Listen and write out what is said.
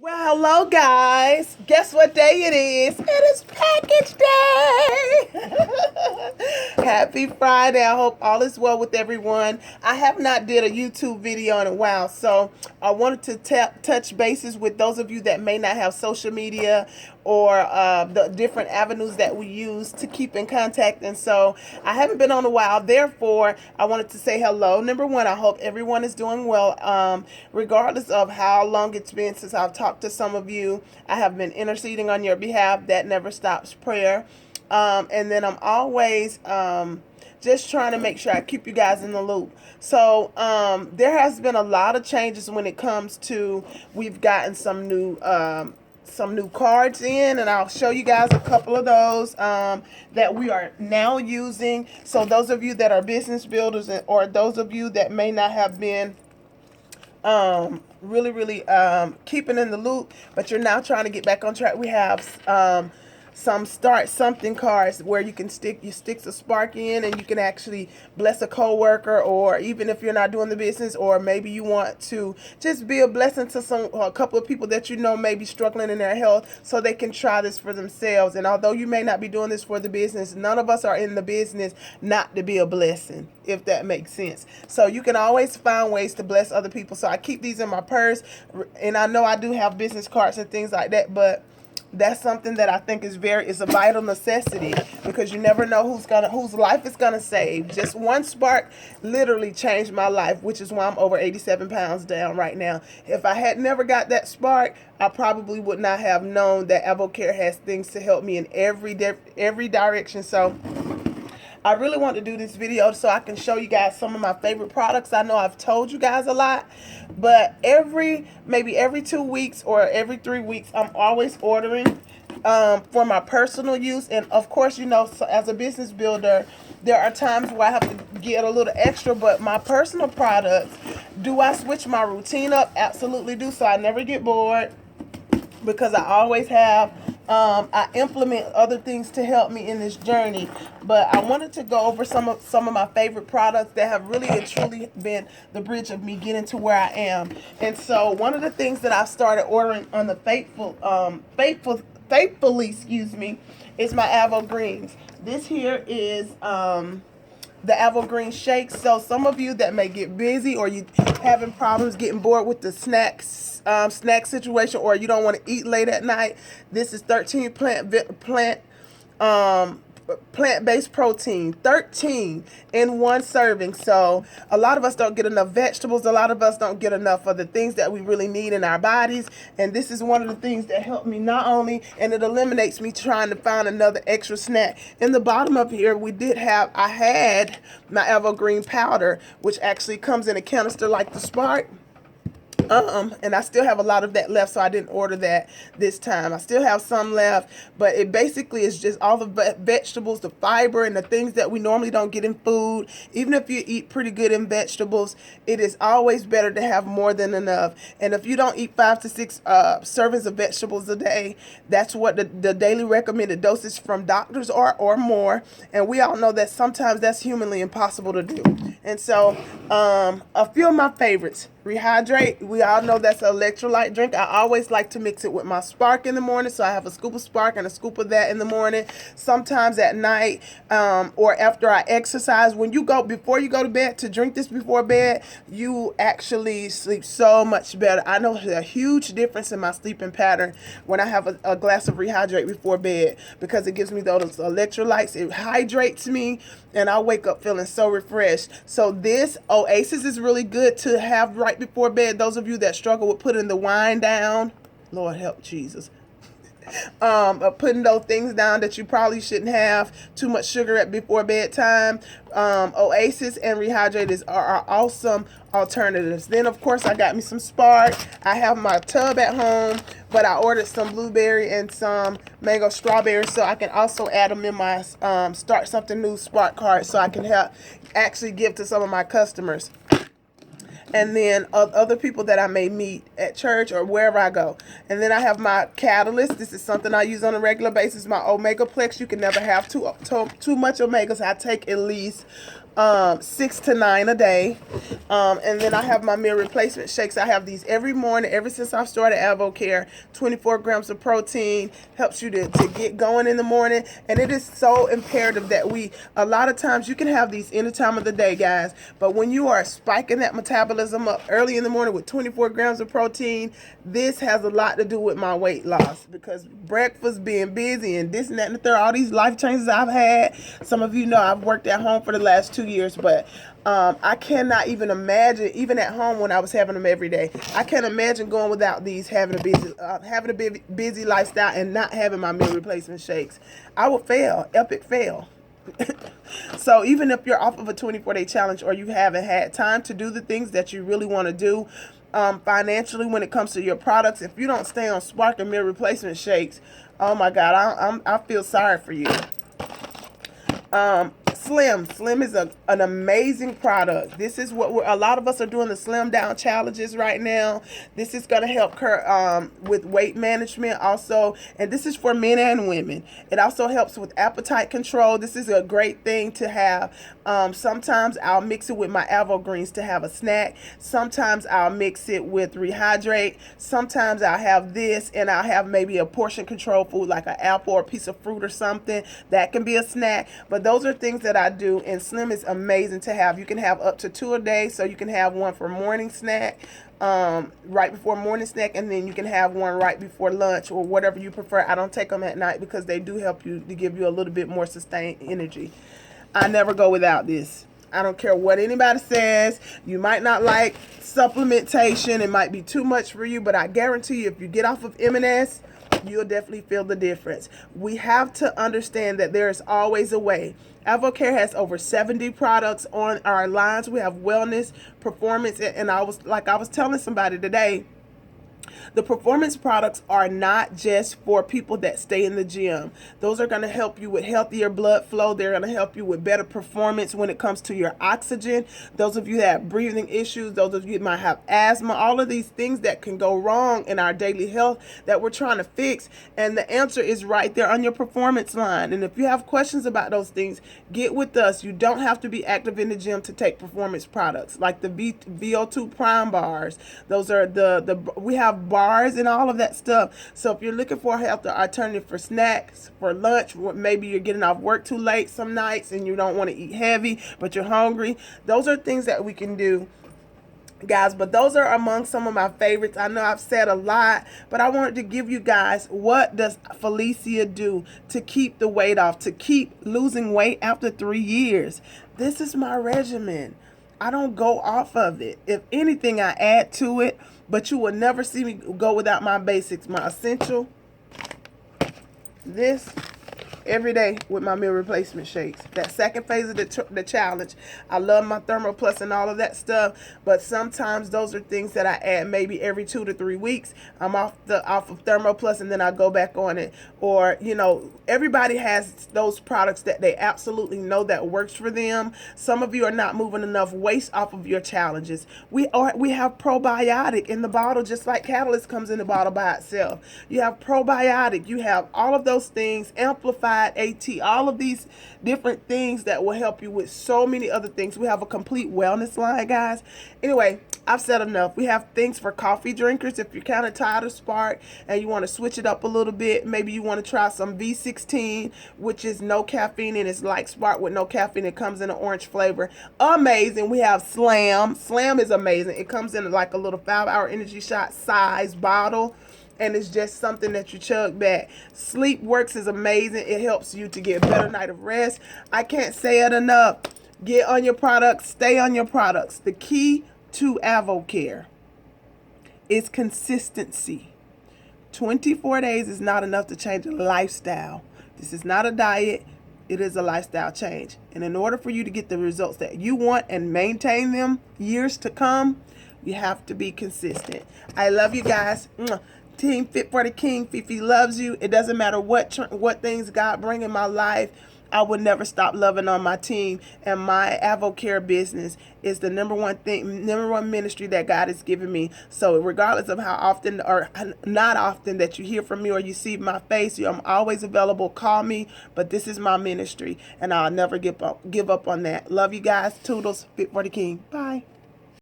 Well, hello guys. Guess what day it is? It is package day. Happy Friday. I hope all is well with everyone. I have not did a YouTube video in a while, so I wanted to touch bases with those of you that may not have social media or the different avenues that we use to keep in contact. And so I haven't been on a while. Therefore, I wanted to say hello. Number one, I hope everyone is doing well. Regardless of how long it's been since I've talked to some of you, I have been interceding on your behalf. That never stops prayer. And then I'm always just trying to make sure I keep you guys in the loop. So there has been a lot of changes when it comes to, we've gotten some new cards in, and I'll show you guys a couple of those that we are now using. So those of you that are business builders, or those of you that may not have been really keeping in the loop, but you're now trying to get back on track, we have some start something cards where you can stick a spark in, and you can actually bless a coworker, or even if you're not doing the business, or maybe you want to just be a blessing to a couple of people that you know may be struggling in their health, so they can try this for themselves. And although you may not be doing this for the business, none of us are in the business not to be a blessing, if that makes sense. So you can always find ways to bless other people. So I keep these in my purse, and I know I do have business cards and things like that, but that's something that I think is a vital necessity, because you never know whose life is gonna save. Just one spark literally changed my life, which is why I'm over 87 pounds down right now. If I had never got that spark, I probably would not have known that AvoCare has things to help me in every direction. So I really want to do this video so I can show you guys some of my favorite products. I know I've told you guys a lot, but maybe every 2 weeks or every 3 weeks, I'm always ordering for my personal use. And of course, so as a business builder, there are times where I have to get a little extra, but my personal products, do I switch my routine up? Absolutely do. So I never get bored, because I always have, I implement other things to help me in this journey. But I wanted to go over some of my favorite products that have really and truly been the bridge of me getting to where I am. And so one of the things that I started ordering on the faithfully, is my Avo Greens. This here is the Avo Green shakes. So some of you that may get busy, or you having problems getting bored with the snack situation, or you don't want to eat late at night, this is 13 plant-based protein, 13 in one serving. So a lot of us don't get enough vegetables. A lot of us don't get enough of the things that we really need in our bodies. And this is one of the things that helped me, not only, and it eliminates me trying to find another extra snack. In the bottom of here, I had my Evergreen powder, which actually comes in a canister like the Spark. And I still have a lot of that left, so I didn't order that this time. I still have some left, but it basically is just all the vegetables, the fiber, and the things that we normally don't get in food. Even if you eat pretty good in vegetables, it is always better to have more than enough. And if you don't eat 5 to 6 servings of vegetables a day, that's what the daily recommended dosage from doctors are, or more. And we all know that sometimes that's humanly impossible to do. And so a few of my favorites: Rehydrate. We all know that's an electrolyte drink. I always like to mix it with my Spark in the morning, so I have a scoop of Spark and a scoop of that in the morning. Sometimes at night, or after I exercise. Before you go to bed, to drink this before bed, you actually sleep so much better. I know there's a huge difference in my sleeping pattern when I have a glass of Rehydrate before bed, because it gives me those electrolytes. It hydrates me, and I wake up feeling so refreshed. So this Oasis is really good to have right before bed. Those of you that struggle with putting the wine down, Lord help Jesus, putting those things down that you probably shouldn't have too much sugar at before bedtime, Oasis and Rehydrate are awesome alternatives. Then of course I got me some Spark. I have my tub at home, but I ordered some blueberry and some mango strawberry, so I can also add them in my start something new Spark card, so I can actually give to some of my customers. And then other people that I may meet at church or wherever I go. And then I have my Catalyst. This is something I use on a regular basis. My Omega Plex. You can never have too much Omegas. I take at least 6 to 9 a day. And then I have my meal replacement shakes. I have these every morning, ever since I've started AdvoCare. 24 grams of protein, helps you to get going in the morning. And it is so imperative that a lot of times you can have these any time of the day, guys. But when you are spiking that metabolism up early in the morning with 24 grams of protein, this has a lot to do with my weight loss, because breakfast, being busy, and this and that and the third, all these life changes I've had. Some of you know I've worked at home for the last 2 years, but I cannot even imagine, even at home when I was having them every day, I can't imagine going without these, having a busy lifestyle and not having my meal replacement shakes. I would fail, epic fail. So even if you're off of a 24-day challenge, or you haven't had time to do the things that you really want to do financially when it comes to your products, if you don't stay on Spark and meal replacement shakes, oh my God, I feel sorry for you. Slim is an amazing product. This is what a lot of us are doing, the slim down challenges right now. This is going to help her with weight management also, and this is for men and women. It also helps with appetite control. This is a great thing to have. Sometimes I'll mix it with my Avo Greens to have a snack. Sometimes I'll mix it with Rehydrate. Sometimes I'll have this, and I'll have maybe a portion control food like an apple or a piece of fruit or something. That can be a snack. But those are things that I do, and Slim is amazing to have. You can have up to 2 a day, so you can have one for morning snack, right before morning snack, and then you can have one right before lunch, or whatever you prefer. I don't take them at night because they do help you to give you a little bit more sustained energy. I never go without this. I don't care what anybody says. You might not like supplementation. It might be too much for you, but I guarantee you, if you get off of M&S, you'll definitely feel the difference. We have to understand that there is always a way. AdvoCare has over 70 products on our lines. We have wellness, performance, and I was telling somebody today, the performance products are not just for people that stay in the gym. Those are going to help you with healthier blood flow. They're going to help you with better performance when it comes to your oxygen. Those of you that have breathing issues, those of you that might have asthma, all of these things that can go wrong in our daily health that we're trying to fix. And the answer is right there on your performance line. And if you have questions about those things, get with us. You don't have to be active in the gym to take performance products like the VO2 Prime bars. Those are we have bars and all of that stuff. So if you're looking for a healthy alternative for snacks, for lunch, maybe you're getting off work too late some nights and you don't want to eat heavy, but you're hungry, those are things that we can do, guys. But those are among some of my favorites. I know I've said a lot, but I wanted to give you guys, what does Felicia do to keep the weight off, to keep losing weight after 3 years? This is my regimen. I don't go off of it. If anything, I add to it, but you will never see me go without my basics, my essential, this, every day with my meal replacement shakes. That second phase of the challenge, I love my Thermo Plus and all of that stuff, but sometimes those are things that I add maybe every 2 to 3 weeks. I'm off of Thermo Plus and then I go back on it. Or, you know, everybody has those products that they absolutely know that works for them. Some of you are not moving enough waste off of your challenges. We have probiotic in the bottle, just like Catalyst comes in the bottle by itself. You have probiotic, you have all of those things, amplified AT, all of these different things that will help you with so many other things. We have a complete wellness line, guys. Anyway, I've said enough. We have things for coffee drinkers. If you're kind of tired of Spark and you want to switch it up a little bit, maybe you want to try some V16, which is no caffeine, and it's like Spark with no caffeine. It comes in an orange flavor. Amazing. We have Slam. Slam is amazing. It comes in like a little 5-hour energy shot size bottle, and it's just something that you chug back. Sleep Works is amazing. It helps you to get a better night of rest. I can't say it enough. Get on your products. Stay on your products. The key to AdvoCare is consistency. 24 days is not enough to change a lifestyle. This is not a diet. It is a lifestyle change. And in order for you to get the results that you want and maintain them years to come, you have to be consistent. I love you guys. Team Fit for the King. Fifi loves you. It doesn't matter what things God bring in my life. I would never stop loving on my team. And my AdvoCare business is the number one ministry that God has given me. So regardless of how often or not often that you hear from me or you see my face, I'm always available. Call me. But this is my ministry, and I'll never give up on that. Love you guys. Toodles. Fit for the King. Bye.